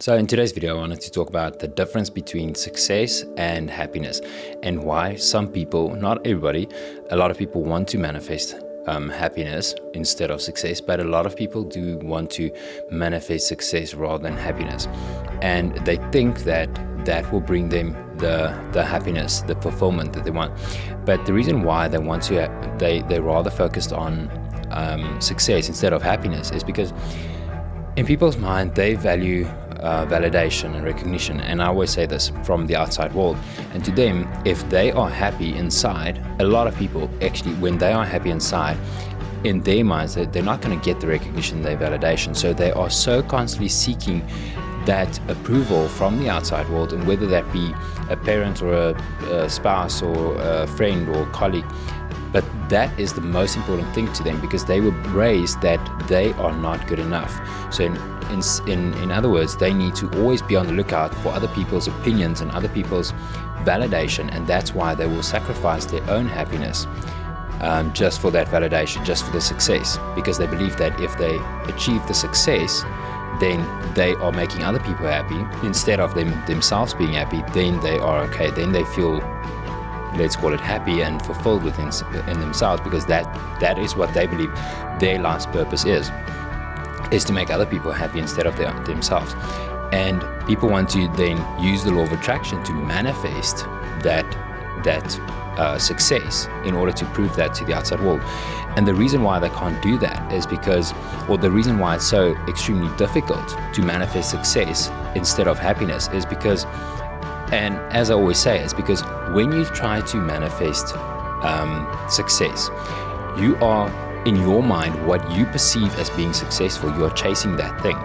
So in today's video, I wanted to talk about the difference between success and happiness and why some people, not everybody, a lot of people want to manifest happiness instead of success, but a lot of people do want to manifest success rather than happiness. And they think that that will bring them the happiness, the fulfillment that they want. But the reason why they want to, they're rather focused on success instead of happiness is because in people's mind, they value validation and recognition. And I always say this from the outside world. And to them, if they are happy inside, a lot of people actually, when they are happy inside, in their minds, they're not going to get the recognition, their validation. So they are so constantly seeking that approval from the outside world, and whether that be a parent or a spouse or a friend or colleague. But that is the most important thing to them because they were raised that they are not good enough. So in other words, they need to always be on the lookout for other people's opinions and other people's validation, and that's why they will sacrifice their own happiness just for that validation, just for the success, because they believe that if they achieve the success, then they are making other people happy instead of themselves being happy. Then they are okay. Then they feel, let's call it, happy and fulfilled within in themselves, because that is what they believe their life's purpose is to make other people happy instead of themselves. And people want to then use the law of attraction to manifest that success in order to prove that to the outside world. And the reason why they can't do that is because, or the reason why it's so extremely difficult to manifest success instead of happiness is because, and as I always say, it's because when you try to manifest success, you are, in your mind, what you perceive as being successful, you are chasing that thing.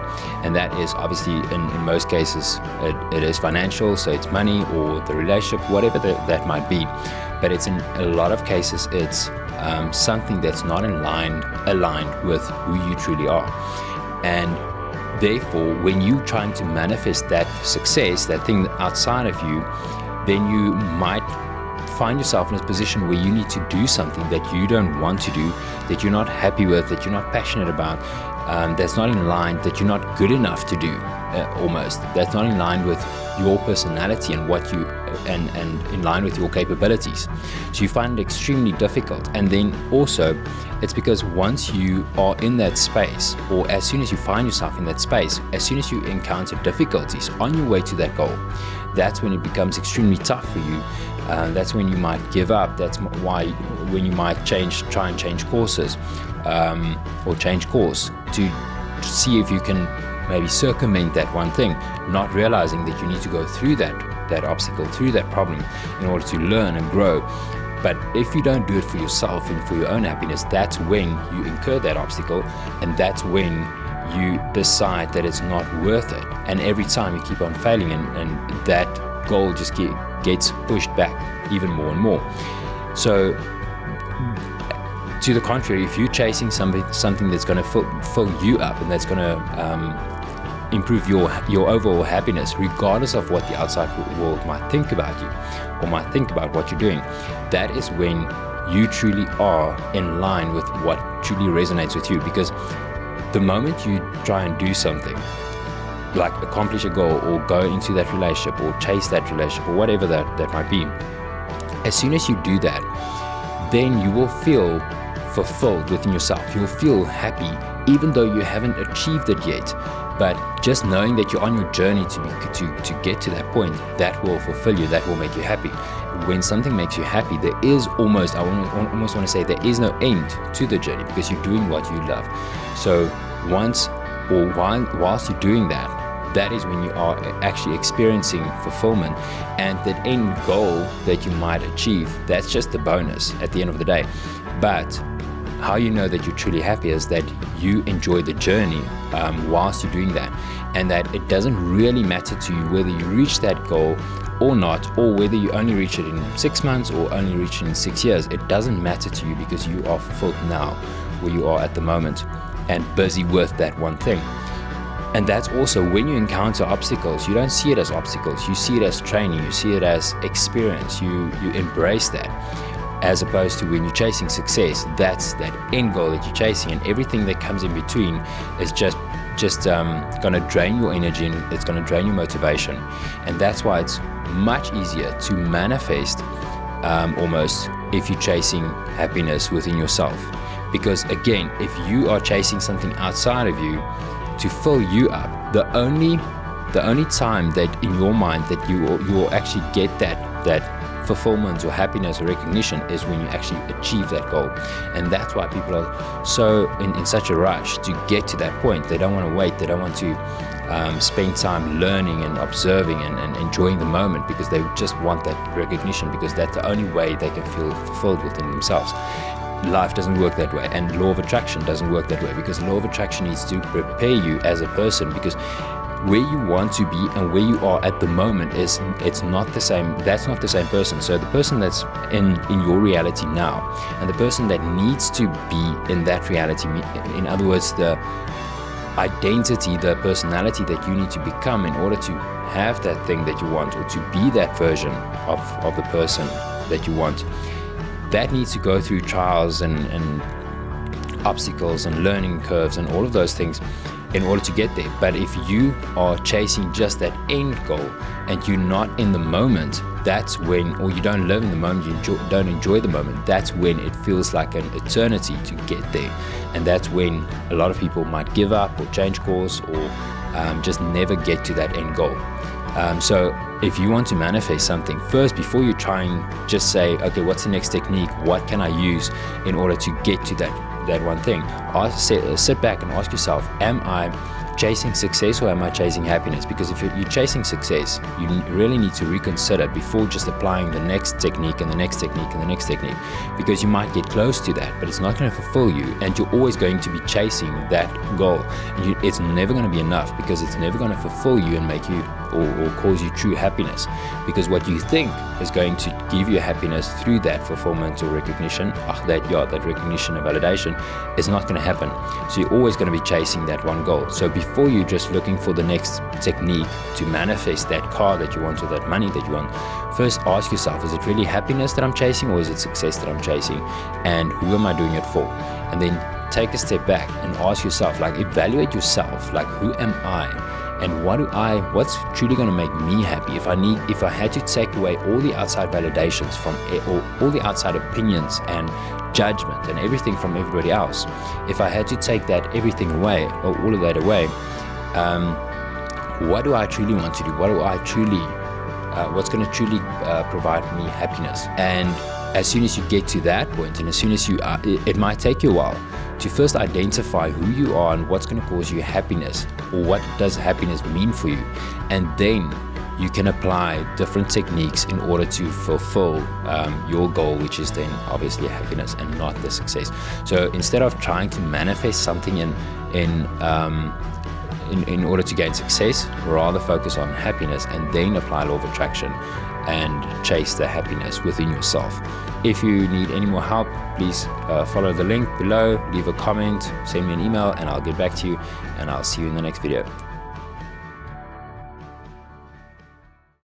And that is obviously, in most cases, it is financial, so it's money or the relationship, whatever that might be. But it's in a lot of cases, it's something that's not aligned with who you truly are. And therefore, when you're trying to manifest that success, that thing outside of you, then you might find yourself in a position where you need to do something that you don't want to do, that you're not happy with, that you're not passionate about, that's not in line, that you're not good enough to do, almost. That's not in line with your personality and what you, and in line with your capabilities. So you find it extremely difficult. And then also, it's because once you are in that space, or as soon as you find yourself in that space, as soon as you encounter difficulties on your way to that goal, that's when it becomes extremely tough for you. That's when you might give up. That's why when you might try and change courses, or change course to see if you can maybe circumvent that one thing, not realizing that you need to go through that obstacle, through that problem in order to learn and grow. But if you don't do it for yourself and for your own happiness, that's when you incur that obstacle, and that's when you decide that it's not worth it. And every time you keep on failing, and that goal just gets pushed back even more and more. So to the contrary, if you're chasing something that's going to fill you up and that's going to improve your overall happiness, regardless of what the outside world might think about you or might think about what you're doing, that is when you truly are in line with what truly resonates with you. Because the moment you try and do something, like accomplish a goal or go into that relationship or chase that relationship or whatever that might be, as soon as you do that, then you will feel fulfilled within yourself. You'll feel happy even though you haven't achieved it yet. But just knowing that you're on your journey to get to that point, that will fulfill you, that will make you happy. When something makes you happy, there is almost, I almost want to say, there is no end to the journey because you're doing what you love. So whilst you're doing that, that is when you are actually experiencing fulfillment. And that end goal that you might achieve, that's just the bonus at the end of the day. But how you know that you're truly happy is that you enjoy the journey whilst you're doing that, and that it doesn't really matter to you whether you reach that goal or not, or whether you only reach it in 6 months or only reach it in 6 years. It doesn't matter to you because you are fulfilled now, where you are at the moment, and busy with that one thing. And that's also when you encounter obstacles, you don't see it as obstacles, you see it as training, you see it as experience, you embrace that. As opposed to when you're chasing success, that's that end goal that you're chasing, and everything that comes in between is just just going to drain your energy, and it's going to drain your motivation. And that's why it's much easier to manifest almost if you're chasing happiness within yourself. Because again, if you are chasing something outside of you to fill you up, the only time that in your mind that you will actually get that fulfillment or happiness or recognition is when you actually achieve that goal. And that's why people are so in such a rush to get to that point. They don't want to wait. They don't want to spend time learning and observing and enjoying the moment, because they just want that recognition, because that's the only way they can feel fulfilled within themselves. Life doesn't work that way, and law of attraction doesn't work that way, because law of attraction needs to prepare you as a person, because where you want to be and where you are at the moment it's not the same. That's not the same person. So the person that's in your reality now, and the person that needs to be in that reality, in other words, the identity, the personality that you need to become in order to have that thing that you want, or to be that version of the person that you want, that needs to go through trials and obstacles and learning curves and all of those things in order to get there. But if you are chasing just that end goal and you're not in the moment, that's when, or you don't live in the moment, you don't enjoy the moment, that's when it feels like an eternity to get there. And that's when a lot of people might give up or change course, or just never get to that end goal. So if you want to manifest something, first, before you try and just say, okay, what's the next technique? What can I use in order to get to that one thing? Sit back and ask yourself, am I chasing success or am I chasing happiness? Because if you're chasing success, you really need to reconsider before just applying the next technique and the next technique and the next technique, because you might get close to that, but it's not going to fulfill you, and you're always going to be chasing that goal. And it's never going to be enough, because it's never going to fulfill you and make you or cause you true happiness, because what you think is going to give you happiness through that fulfillment or recognition, that recognition and validation, is not going to happen. So you're always going to be chasing that one goal. So before you're just looking for the next technique to manifest that car that you want or that money that you want, first ask yourself, is it really happiness that I'm chasing, or is it success that I'm chasing, and who am I doing it for? And then take a step back and ask yourself, like, evaluate yourself, like, who am I? And what's truly going to make me happy? If I had to take away all the outside validations from all the outside opinions and judgment and everything from everybody else, if I had to take everything away, or all of that away, what do I truly want to do? What's going to truly provide me happiness? And as soon as you get to that point, and as soon as it might take you a while to first identify who you are and what's going to cause you happiness, or what does happiness mean for you, and then you can apply different techniques in order to fulfill your goal, which is then obviously happiness and not the success. So instead of trying to manifest something in order to gain success, rather focus on happiness and then apply law of attraction and chase the happiness within yourself. If you need any more help, please follow the link below, leave a comment, send me an email, and I'll get back to you, and I'll see you in the next video.